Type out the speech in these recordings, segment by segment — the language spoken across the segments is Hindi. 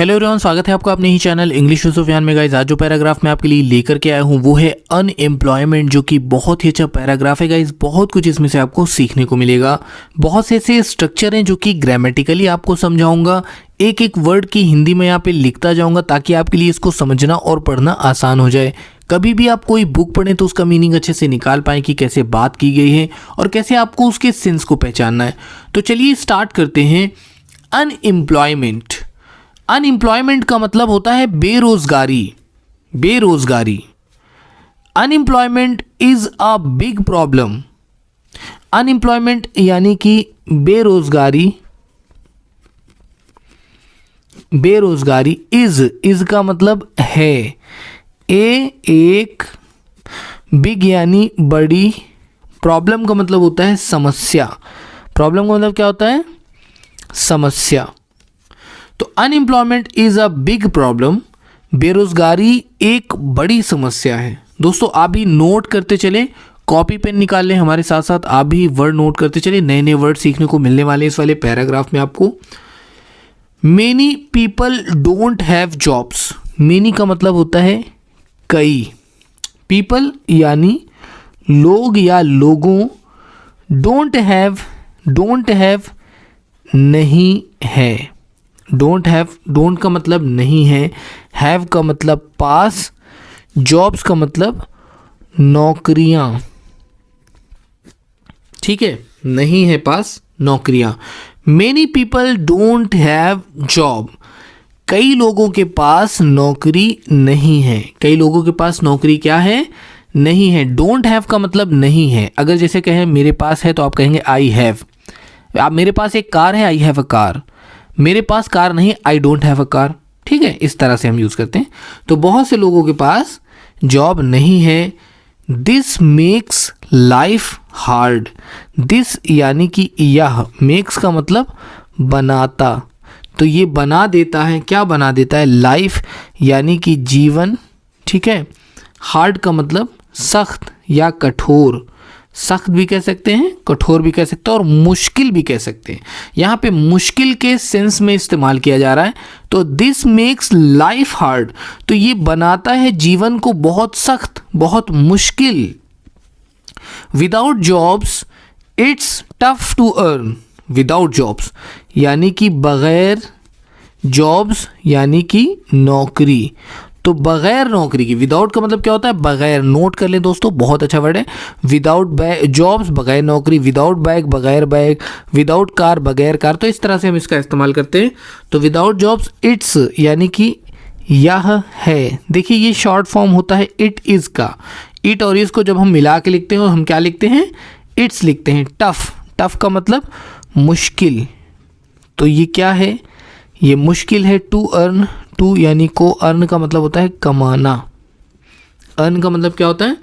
हेलो एवरीवन, स्वागत है आपका अपने ही चैनल इंग्लिश विद सुफियान में। गाइस, आज जो पैराग्राफ मैं आपके लिए लेकर के आया हूँ वो है अनएम्प्लॉयमेंट, जो कि बहुत ही अच्छा पैराग्राफ है। गाइस, बहुत कुछ इसमें से आपको सीखने को मिलेगा। बहुत से ऐसे स्ट्रक्चर हैं जो कि ग्रामेटिकली आपको समझाऊंगा। एक एक वर्ड की हिंदी में यहाँ पे लिखता जाऊंगा ताकि आपके लिए इसको समझना और पढ़ना आसान हो जाए। कभी भी आप कोई बुक पढ़ें तो उसका मीनिंग अच्छे से निकाल पाएं कि कैसे बात की गई है और कैसे आपको उसके सेंस को पहचानना है। तो चलिए स्टार्ट करते हैं। अनएम्प्लॉयमेंट। अनएम्प्लॉयमेंट का मतलब होता है बेरोजगारी। बेरोजगारी। Unemployment is a big problem. Unemployment यानी कि बेरोजगारी। बेरोजगारी इज का मतलब है। एक बिग यानी बड़ी। प्रॉब्लम का मतलब होता है समस्या। प्रॉब्लम का मतलब क्या होता है? समस्या। तो unemployment is a big problem. बेरोजगारी एक बड़ी समस्या है। दोस्तों, आप भी नोट करते चलें, कॉपी पेन निकाल लें, हमारे साथ साथ आप भी वर्ड नोट करते चलें। नए नए वर्ड सीखने को मिलने वाले इस वाले पैराग्राफ में आपको। Many people don't have jobs. Many का मतलब होता है कई। पीपल यानी लोग या लोगों। डोंट हैव नहीं है। डोंट हैव, डोंट का मतलब नहीं है, हैव का मतलब पास, जॉब्स का मतलब नौकरियां। ठीक है, नहीं है पास, नौकरियां। Many people don't have job. कई लोगों के पास नौकरी नहीं है। कई लोगों के पास नौकरी क्या है? नहीं है। डोंट हैव का मतलब नहीं है। अगर जैसे कहें मेरे पास है तो आप कहेंगे आई हैव। आप मेरे पास एक कार है, आई हैव अ कार। मेरे पास कार नहीं, I don't have a car. ठीक है, इस तरह से हम यूज़ करते हैं। तो बहुत से लोगों के पास जॉब नहीं है। This makes life hard. This यानी कि यह, मेक्स का मतलब बनाता। तो ये बना देता है, क्या बना देता है? लाइफ यानी कि जीवन। ठीक है। हार्ड का मतलब सख्त या कठोर। सख्त भी कह सकते हैं, कठोर भी कह सकते हैं और मुश्किल भी कह सकते हैं। यहाँ पे मुश्किल के सेंस में इस्तेमाल किया जा रहा है। तो दिस मेक्स लाइफ हार्ड, तो ये बनाता है जीवन को बहुत सख्त, बहुत मुश्किल। Without jobs it's tough to earn. Without jobs यानी कि बगैर, जॉब्स यानी कि नौकरी। तो बगैर नौकरी की, विदाउट का मतलब क्या होता है? बगैर। नोट कर लें दोस्तों, बहुत अच्छा वर्ड है। विदाउट जॉब्स बगैर नौकरी, विदाउट बैग बगैर बैग, विदाउट कार बगैर कार। तो इस तरह से हम इसका इस्तेमाल करते हैं। तो विदाउट जॉब्स इट्स यानी कि यह है। देखिए, ये शॉर्ट फॉर्म होता है इट इज़ का। इट और इसको जब हम मिला के लिखते हैं, हम क्या लिखते हैं? इट्स लिखते हैं। टफ, टफ का मतलब मुश्किल। तो ये क्या है? ये मुश्किल है। टू अर्न, टू यानी को, अर्न का मतलब होता है कमाना। अर्न का मतलब क्या होता है?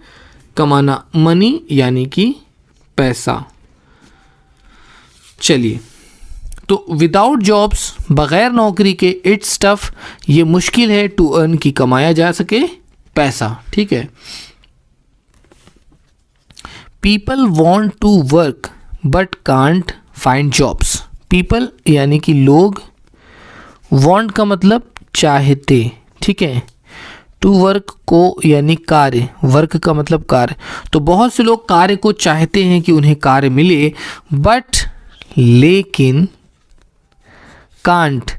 कमाना। मनी यानी कि पैसा। चलिए, तो विदाउट जॉब्स, बगैर नौकरी के, इट्स टफ, ये मुश्किल है टू अर्न की कमाया जा सके पैसा। ठीक है। People want to work but can't find jobs. People यानी कि लोग। वॉन्ट का मतलब चाहते। ठीक है। टू वर्क को यानी कार्य, वर्क का मतलब कार्य। तो बहुत से लोग कार्य को चाहते हैं कि उन्हें कार्य मिले, बट लेकिन कांट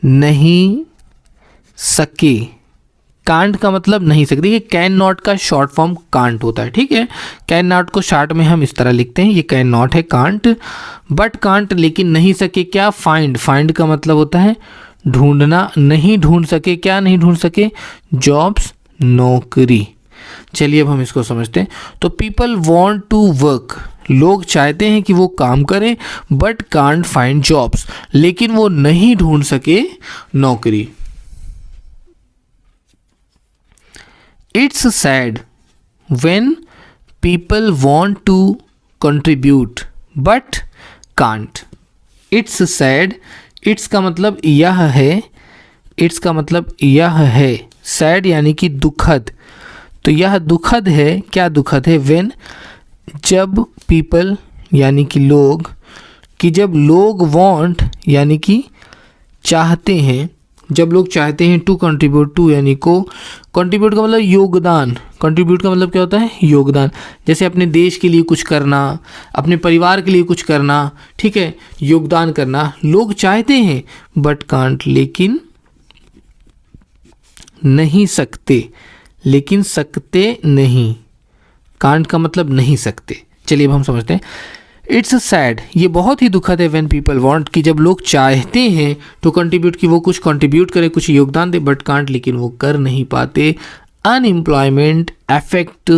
नहीं सके। कांट का मतलब नहीं सकते। देखिए, कैन नॉट का शॉर्ट फॉर्म कांट होता है। ठीक है। कैन नॉट को शॉर्ट में हम इस तरह लिखते हैं, ये कैन नॉट है, कांट। बट कांट लेकिन नहीं सके क्या? फाइंड। फाइंड का मतलब होता है ढूंढना। नहीं ढूंढ सके, क्या नहीं ढूंढ सके? जॉब्स, नौकरी। चलिए अब हम इसको समझते हैं। तो पीपल वॉन्ट टू वर्क, लोग चाहते हैं कि वो काम करें, बट कांट फाइंड जॉब्स, लेकिन वो नहीं ढूंढ सके नौकरी। It's sad when people want to contribute but can't. It's sad, it's का मतलब यह है, इट्स का मतलब यह है। सैड यानी कि दुखद। तो यह दुखद है, क्या दुखद है? व्हेन, जब, पीपल यानी कि लोग, कि जब लोग वांट यानी कि चाहते हैं, जब लोग चाहते हैं टू कंट्रीब्यूट, टू यानी को, कंट्रीब्यूट का मतलब योगदान, कंट्रीब्यूट का मतलब क्या होता है योगदान, जैसे अपने देश के लिए कुछ करना, अपने परिवार के लिए कुछ करना, ठीक है, योगदान करना। लोग चाहते हैं बट कांट, लेकिन नहीं सकते, लेकिन सकते नहीं, कांट का मतलब नहीं सकते। चलिए अब हम समझते हैं। इट्स सैड, ये बहुत ही दुखद है, व्हेन पीपल वांट, कि जब लोग चाहते हैं टू कंट्रीब्यूट, कि वो कुछ कंट्रीब्यूट करे, कुछ योगदान दे, बट कांट, लेकिन वो कर नहीं पाते। अनएम्प्लॉयमेंट अफेक्ट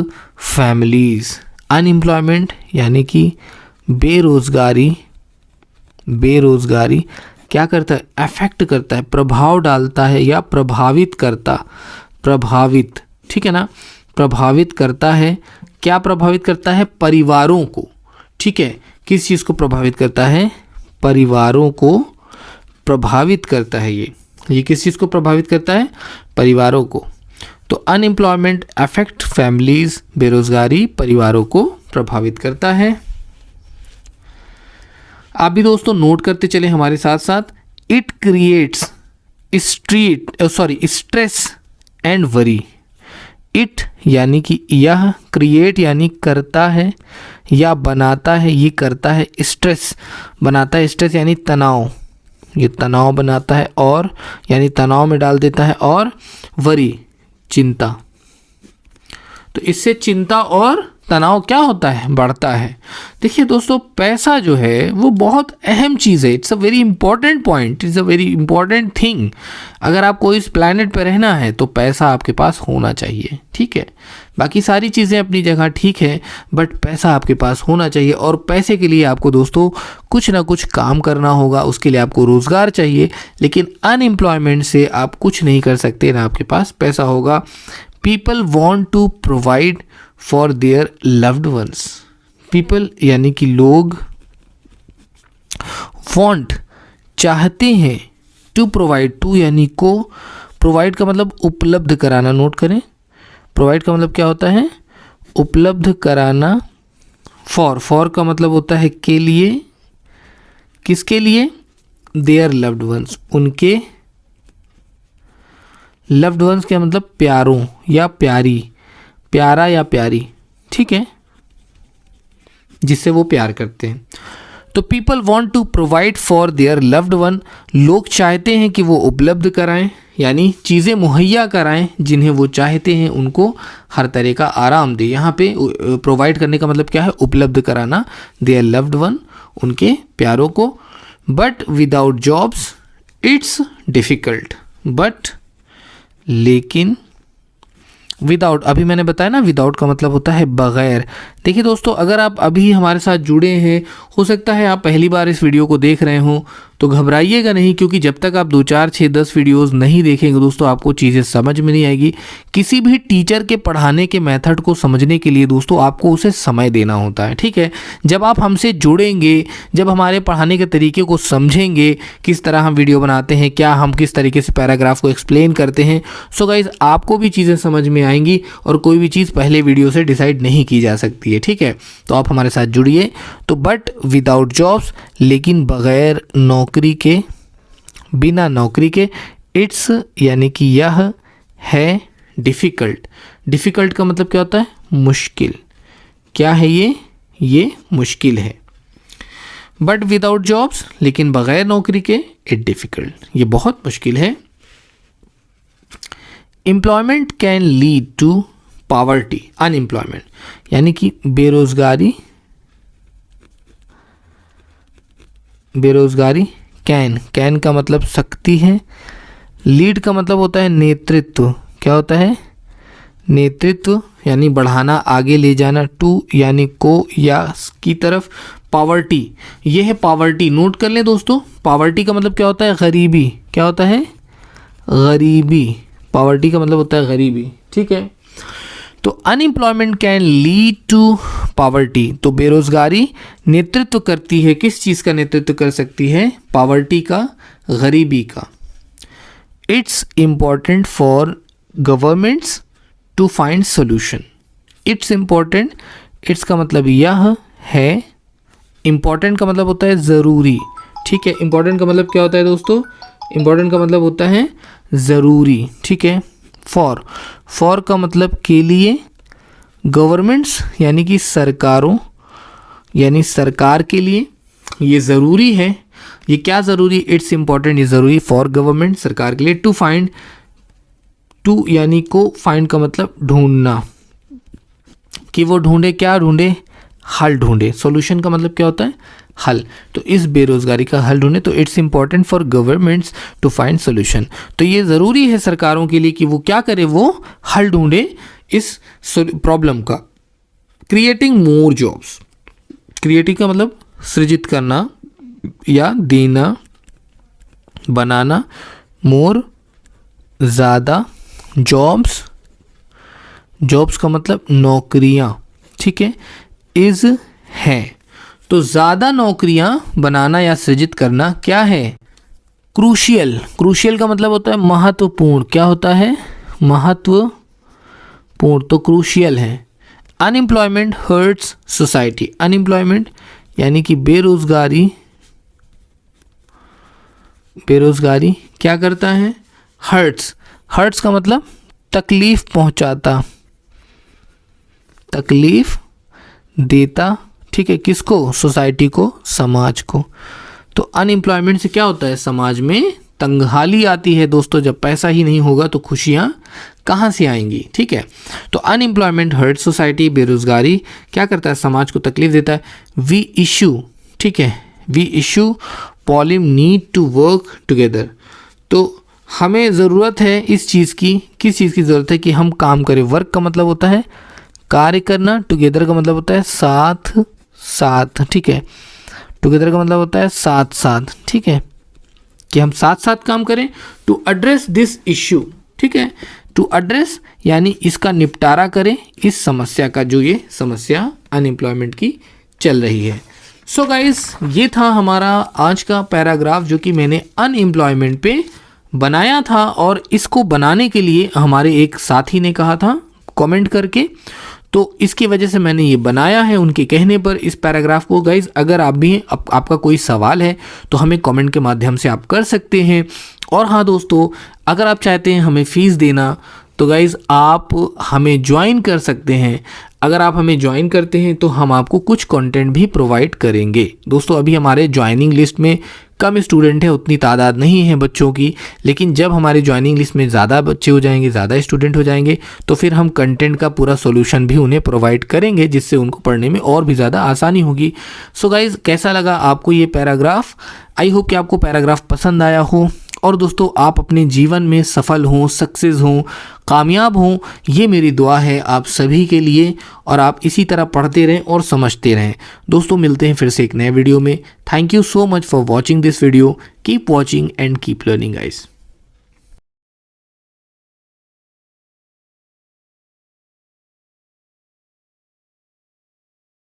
फैमिलीज, अनएम्प्लॉयमेंट यानी कि बेरोजगारी, बेरोजगारी क्या करता है, अफेक्ट करता है, प्रभाव डालता है या प्रभावित करता, प्रभावित, ठीक है ना, प्रभावित करता है। क्या प्रभावित करता है, परिवारों को, ठीक है, किस चीज़ को प्रभावित करता है, परिवारों को प्रभावित करता है। ये किस चीज़ को प्रभावित करता है, परिवारों को। तो अनएम्प्लॉयमेंट अफेक्ट फैमिलीज, बेरोजगारी परिवारों को प्रभावित करता है। आप भी दोस्तों नोट करते चले हमारे साथ साथ। It creates stress and worry. It यानी कि यह, क्रिएट यानी करता है या बनाता है, ये करता है, स्ट्रेस बनाता है, स्ट्रेस यानी तनाव, ये तनाव बनाता है, और यानी तनाव में डाल देता है, और वरी चिंता, तो इससे चिंता और तनाव क्या होता है, बढ़ता है। देखिए दोस्तों, पैसा जो है वो बहुत अहम चीज़ है, it's a very important point, it's a very important thing. अगर आपको इस प्लैनेट पर रहना है तो पैसा आपके पास होना चाहिए, ठीक है। बाकी सारी चीज़ें अपनी जगह ठीक है, बट पैसा आपके पास होना चाहिए, और पैसे के लिए आपको दोस्तों कुछ ना कुछ काम करना होगा, उसके लिए आपको रोज़गार चाहिए। लेकिन अनएम्प्लॉयमेंट से आप कुछ नहीं कर सकते, ना आपके पास पैसा होगा। People want to provide for their loved ones, people यानी कि लोग, वॉन्ट चाहते हैं, टू प्रोवाइड, टू यानी को, प्रोवाइड का मतलब उपलब्ध कराना, नोट करें, प्रोवाइड का मतलब क्या होता है, उपलब्ध कराना। फॉर का मतलब होता है के लिए, किसके लिए, देयर लव्ड वंस, उनके लव्ड वंस क्या मतलब प्यारों या प्यारी, प्यारा या प्यारी, ठीक है, जिससे वो प्यार करते हैं। तो people want to provide for their loved one, लोग चाहते हैं कि वो उपलब्ध कराएं, यानी चीज़ें मुहैया कराएं जिन्हें वो चाहते हैं, उनको हर तरह का आराम दे। यहाँ पे प्रोवाइड करने का मतलब क्या है, उपलब्ध कराना, देयर लव्ड वन, उनके प्यारों को। But without jobs it's difficult, but लेकिन, विदाउट, अभी मैंने बताया ना विदाउट का मतलब होता है बगैर। देखिए दोस्तों, अगर आप अभी हमारे साथ जुड़े हैं, हो सकता है आप पहली बार इस वीडियो को देख रहे हो, तो घबराइएगा नहीं, क्योंकि जब तक आप 2, 4, 6, 10 वीडियोस नहीं देखेंगे दोस्तों, आपको चीज़ें समझ में नहीं आएगी। किसी भी टीचर के पढ़ाने के मेथड को समझने के लिए दोस्तों आपको उसे समय देना होता है, ठीक है। जब आप हमसे जुड़ेंगे, जब हमारे पढ़ाने के तरीके को समझेंगे, किस तरह हम वीडियो बनाते हैं, क्या हम किस तरीके से पैराग्राफ को एक्सप्लेन करते हैं, सो गाइज आपको भी चीज़ें समझ में आएंगी, और कोई भी चीज़ पहले वीडियो से डिसाइड नहीं की जा सकती है, ठीक है। तो आप हमारे साथ जुड़िए। तो बट विदाउट जॉब्स, लेकिन बगैर नौकरी के, बिना नौकरी के, इट्स यानी कि यह है, डिफ़िकल्ट, डिफ़िकल्ट का मतलब क्या होता है, मुश्किल। क्या है ये मुश्किल है। बट विदाउट जॉब्स, लेकिन बगैर नौकरी के, इट डिफ़िकल्ट, ये बहुत मुश्किल है। Employment can lead to poverty, unemployment यानी कि बेरोजगारी, बेरोजगारी। कैन का मतलब सकती है, लीड का मतलब होता है नेतृत्व, क्या होता है, नेतृत्व यानी बढ़ाना, आगे ले जाना। टू यानी को या की तरफ। पॉवर्टी, ये है पॉवर्टी, नोट कर लें दोस्तों। पॉवर्टी का मतलब क्या होता है, गरीबी, क्या होता है, गरीबी। पॉवर्टी का मतलब होता है गरीबी, ठीक है। तो unemployment can lead to poverty, तो बेरोजगारी नेतृत्व करती है, किस चीज़ का नेतृत्व कर सकती है, पॉवर्टी का, गरीबी का। It's important for governments to find solution. It's important, it's का मतलब यह है, इम्पॉर्टेंट का मतलब होता है ज़रूरी, ठीक है। इम्पॉर्टेंट का मतलब क्या होता है दोस्तों, इम्पॉर्टेंट का मतलब होता है ज़रूरी, ठीक है। फॉर का मतलब के लिए, गवर्नमेंट्स यानी कि सरकारों, यानी सरकार के लिए ये ज़रूरी है। ये क्या ज़रूरी, इट्स इम्पॉर्टेंट, ये ज़रूरी फॉर गवर्नमेंट, सरकार के लिए। टू फाइंड, टू यानी को, फाइंड का मतलब ढूंढना, कि वो ढूंढे, क्या ढूंढे, हल ढूंढे। सॉल्यूशन का मतलब क्या होता है, हल। तो इस बेरोजगारी का हल ढूंढे, तो it's important for governments to find solution. तो ये ज़रूरी है सरकारों के लिए कि वो क्या करे, वो हल ढूंढे इस प्रॉब्लम का। क्रिएटिंग मोर जॉब्स, क्रिएटिव का मतलब सृजित करना या देना, बनाना, मोर ज़्यादा, जॉब्स, जॉब्स का मतलब नौकरियां, ठीक है। इज़ है, तो ज़्यादा नौकरियां बनाना या सृजित करना क्या है, क्रूशियल। क्रूशियल का मतलब होता है महत्वपूर्ण, क्या होता है, महत्वपूर्ण, तो क्रूशियल है। अनएम्प्लॉयमेंट हर्ट्स सोसाइटी, अनएम्प्लॉयमेंट यानी कि बेरोजगारी, बेरोजगारी क्या करता है, हर्ट्स, हर्ट्स का मतलब तकलीफ पहुंचाता, तकलीफ देता, ठीक है, किसको, सोसाइटी को, समाज को। तो अनएम्प्लॉयमेंट से क्या होता है, समाज में तंगहाली आती है दोस्तों। जब पैसा ही नहीं होगा तो खुशियाँ कहाँ से आएंगी, ठीक है। तो अनएम्प्लॉयमेंट हर्ट सोसाइटी, बेरोजगारी क्या करता है, समाज को तकलीफ देता है। वी इशू, ठीक है, वी इशू पॉलिम नीड टू वर्क टुगेदर, तो हमें ज़रूरत है इस चीज़ की, किस चीज़ की ज़रूरत है, कि हम काम करें। वर्क का मतलब होता है कार्य करना, टुगेदर का मतलब होता है साथ साथ, ठीक है। टुगेदर का मतलब होता है साथ साथ, ठीक है, कि हम साथ साथ काम करें। टू एड्रेस दिस इश्यू, ठीक है, टू एड्रेस यानी इसका निपटारा करें, इस समस्या का, जो ये समस्या अनएम्प्लॉयमेंट की चल रही है। सो गाइस, ये था हमारा आज का पैराग्राफ जो कि मैंने अनएम्प्लॉयमेंट पे बनाया था, और इसको बनाने के लिए हमारे एक साथी ने कहा था कमेंट करके, तो इसकी वजह से मैंने ये बनाया है उनके कहने पर इस पैराग्राफ को। गाइज, अगर आप भी आपका कोई सवाल है तो हमें कमेंट के माध्यम से आप कर सकते हैं। और हाँ दोस्तों, अगर आप चाहते हैं हमें फ़ीस देना तो गाइज़ आप हमें ज्वाइन कर सकते हैं। अगर आप हमें ज्वाइन करते हैं तो हम आपको कुछ कंटेंट भी प्रोवाइड करेंगे। दोस्तों, अभी हमारे ज्वाइनिंग लिस्ट में कम स्टूडेंट है, उतनी तादाद नहीं है बच्चों की, लेकिन जब हमारी ज्वाइनिंग लिस्ट में ज़्यादा बच्चे हो जाएंगे, ज़्यादा स्टूडेंट हो जाएंगे, तो फिर हम कंटेंट का पूरा सॉल्यूशन भी उन्हें प्रोवाइड करेंगे, जिससे उनको पढ़ने में और भी ज़्यादा आसानी होगी। सो गाइज़, कैसा लगा आपको ये पैराग्राफ? आई होप कि आपको पैराग्राफ पसंद आया हो। और दोस्तों, आप अपने जीवन में सफल हों, सक्सेस हों, कामयाब हों, ये मेरी दुआ है आप सभी के लिए। और आप इसी तरह पढ़ते रहें और समझते रहें। दोस्तों, मिलते हैं फिर से एक नए वीडियो में। Thank you so much for watching this video. Keep watching and keep learning guys.